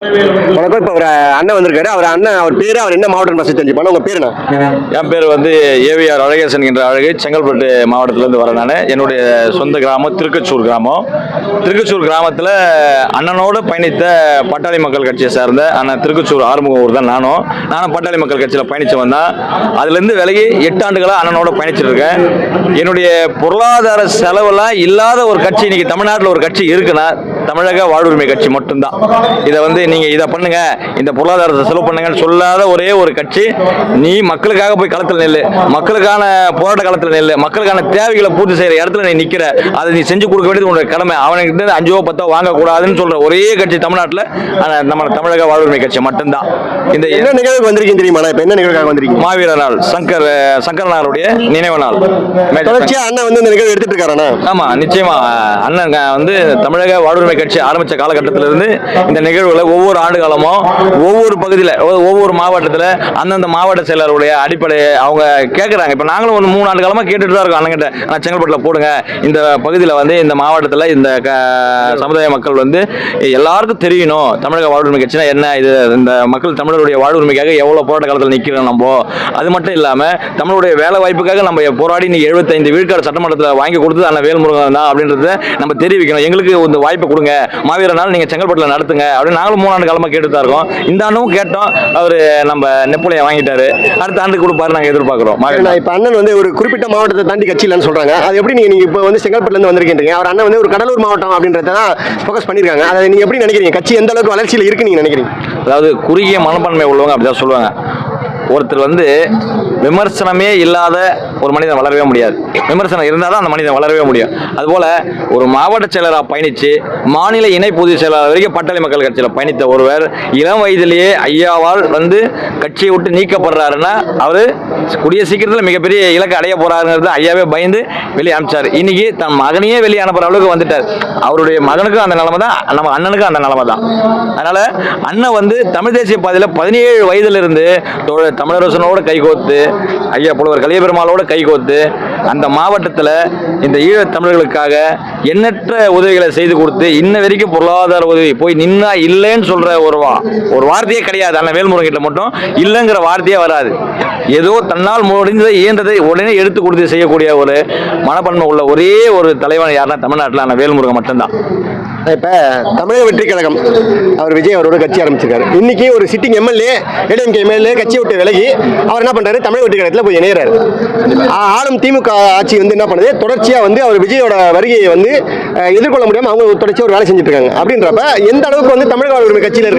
வணக்கம். இப்போ ஒரு அண்ணன் வந்திருக்காரு. அவர் பேரு, அவர் என்ன மாவட்டம் பஸ் தெரிஞ்சுப்பான உங்க பேரு? என் பேர் வந்து ஏவிஆர் அழகேசன் என்ற அழகு. செங்கல்பட்டு மாவட்டத்திலேருந்து வரேன் நான். என்னுடைய சொந்த கிராமம் திருக்கச்சூர் கிராமம். திருக்கச்சூர் கிராமத்தில் அண்ணனோடு பயணித்த பட்டாளி மக்கள் கட்சியை சார்ந்த அண்ணன் திருக்கச்சூர் ஆறுமுக ஊர் தான் நானும் பட்டாளி மக்கள் கட்சியில் பயணித்து வந்தேன். அதுலேருந்து விலகி 8 ஆண்டுகளாக அண்ணனோட பயணிச்சுட்டு இருக்கேன். என்னுடைய பொருளாதார செலவெல்லாம் இல்லாத ஒரு கட்சி இன்னைக்கு தமிழ்நாட்டில் ஒரு கட்சி இருக்குன்னா தமிழக வாழ்வுரிமை கட்சி மட்டும்தான். இதை வந்து நீங்கள் இதை பண்ணுங்க, இந்த பொருளாதாரத்தை செலவு பண்ணுங்கன்னு சொல்லாத ஒரே ஒரு கட்சி. நீ மக்களுக்காக போய் களத்தில் நெல்லு, மக்களுக்கான போராட்ட களத்தில் நெல்லு, மக்களுக்கான தேவைகளை பூர்த்தி செய்கிற இடத்துல நீ நிற்கிற, அதை நீ செஞ்சு கொடுக்க வேண்டியது உன்னோட கடமை. அவனுக்கிட்ட 5 10 வாங்கக்கூடாதுன்னு சொல்கிற ஒரே கட்சி தமிழ்நாட்டில் நம்ம தமிழக வாழ்வுரிமை கட்சி மட்டும்தான். இந்த என்ன நிகழ்வுக்கு வந்திருக்கீங்க தெரியுமா? இப்போ என்ன நிகழ்வுக்காக வந்திருக்கீங்க? மாவீரர் நாள், சங்கரனாருடைய நினைவு நாள். தொடர்ச்சியா அண்ணன் வந்து இந்த நிகழ்வு எடுத்துட்டு இருக்காரா? ஆமாம், நிச்சயமா. அண்ணன் வந்து தமிழக வாழ்வுரிமை கட்சி ஆரம்பித்த காலகட்டத்திலிருந்து இந்த நிகழ்வுகளை ஒவ்வொரு ஆண்டு காலமும் ஒவ்வொரு பகுதியில் ஒவ்வொரு மாவட்டத்தில் அந்தந்த மாவட்ட செயலருடைய அடிப்படை அவங்க கேட்குறாங்க. இப்போ நாங்களும் ஒரு 3 ஆண்டு காலமாக கேட்டுட்டு தான் இருக்கோம் அண்ணங்கிட்ட. நான் செங்கல்பட்டில் போடுங்க, இந்த பகுதியில் வந்து இந்த மாவட்டத்தில் இந்த சமுதாய மக்கள் வந்து எல்லாருக்கும் தெரியணும் தமிழக வாழ்வுரிமை கட்சினா என்ன, இது இந்த மக்கள் தமிழருடைய வாழ்வுரிமைக்காக எவ்வளோ போராட்ட காலத்தில் நிற்கிறோம் நம்ம. அது மட்டும் இல்லாமல் தமிழுடைய வேலை வாய்ப்புக்காக நம்ம போராடி இன்னைக்கு 75 விழுக்காடு சட்டமன்றத்தில் வாங்கி கொடுத்தது அண்ணன் வேல்முருகன் தான் அப்படின்றத நம்ம தெரிவிக்கணும். எங்களுக்கு இந்த வாய்ப்பை கொடுங்க, மாவீரர் நாள் நீங்கள் செங்கல்பட்டில் நடத்துங்க அப்படின்னு நாங்களும் 3 ஆண்டு காலமாக கேட்டு தான் இருக்கோம். இந்த ஆண்டும் கேட்டோம். அவர் நம்ம நெப்போலியன் வாங்கிட்டாரு. அடுத்த ஆண்டு கொடுப்பாரு நாங்கள் எதிர்பார்க்குறோம். இப்போ அண்ணன் வந்து ஒரு குறிப்பிட்ட மாவட்டத்தை தாண்டி கட்சி இல்லைன்னு சொல்றாங்க. அது எப்படி நீங்க இப்போ வந்து செங்கல்பட்டுலேருந்து வந்திருக்கீங்க? அவர் அண்ணன் வந்து ஒரு கடலூர் மாவட்டம் அப்படின்றத தான் ஃபோக்கஸ் பண்ணியிருக்காங்க. அதை நீங்க எப்படி நினைக்கிறீங்க? கட்சி எந்த அளவுக்கு வளர்ச்சியில் இருக்கு நீங்க நினைக்கிறீங்க? அதாவது குறுகிய மனப்பான்மை உள்ளவங்க அப்படிதான் சொல்லுவாங்க. ஒருத்தர் வந்து விமர்சனமே இல்லாத ஒரு மனிதன் வளரவே முடியாது. விமர்சனம் இருந்தால் தான் அந்த மனிதன் வளரவே முடியும். அதுபோல் ஒரு மாவட்ட செயலராக பயணித்து மாநில இணை பொதுச் செயலாளர் வரைக்கும் பட்டாளி மக்கள் கட்சியில் பயணித்த ஒருவர் இளம் வயதிலேயே ஐயாவால் வந்து கட்சியை விட்டு நீக்கப்படுறாருன்னா அவர் கூடிய சீக்கிரத்தில் மிகப்பெரிய இலக்கை அடைய போறாருங்கிறது ஐயாவே பயந்து வெளியே அனுப்பிச்சார். இன்னைக்கு தன் மகனையே வெளியே அனுப்புற அளவுக்கு வந்துட்டார். அவருடைய மகனுக்கும் அந்த நிலைமை தான், நம்ம அண்ணனுக்கும் அந்த நிலைமை தான். அதனால அண்ணன் வந்து தமிழ் தேசிய பாதையில் 17 வயதிலிருந்து தமிழரசனோட கைகோத்து ஐயா புலவர் கலியபெருமாளோட கைகோத்து அந்த மாவட்டத்தில் இந்த ஈழத் தமிழர்களுக்காக எண்ணற்ற உதவிகளை செய்து கொடுத்து இன்ன வரைக்கும் பொருளாதார உதவி போய் நின்னா இல்லைன்னு சொல்ற ஒரு வார்த்தையே கிடையாது. அண்ணன் வேல்முருகன்கிட்ட மட்டும் இல்லைங்கிற வார்த்தையே வராது. ஏதோ தன்னால் முடிந்ததை இயன்றதை உடனே எடுத்து கொடுத்து செய்யக்கூடிய ஒரு மனப்பான்மை உள்ள ஒரே ஒரு தலைவன் யாருன்னா தமிழ்நாட்டில் அண்ணன் வேல்முருகன் மட்டும்தான். இப்போ தமிழக வெற்றி கழகம் அவர் விஜய் அவரோட கட்சி ஆரம்பிச்சிருக்காரு. இன்னைக்கு ஒரு சிட்டிங் எம்எல்ஏ ஏடிஎம்கே எம்எல்ஏ கட்சியை விட்டு விலகி அவர் என்ன பண்றாரு? தமிழக வெற்றி கழகத்தில் போய் இணையறாரு. ஆளும் திமுக ஆட்சி வந்து என்ன பண்ணுது? தொடர்ச்சியா வந்து அவர் விஜயோட வருகையை வந்து எதிர்கொள்ள முடியாம அவங்க தொடர்ச்சியா ஒரு வேலை செஞ்சுட்டு இருக்காங்க. அப்படின்றப்ப எந்த அளவுக்கு வந்து தமிழக வாழ்வுரிமை கட்சியில்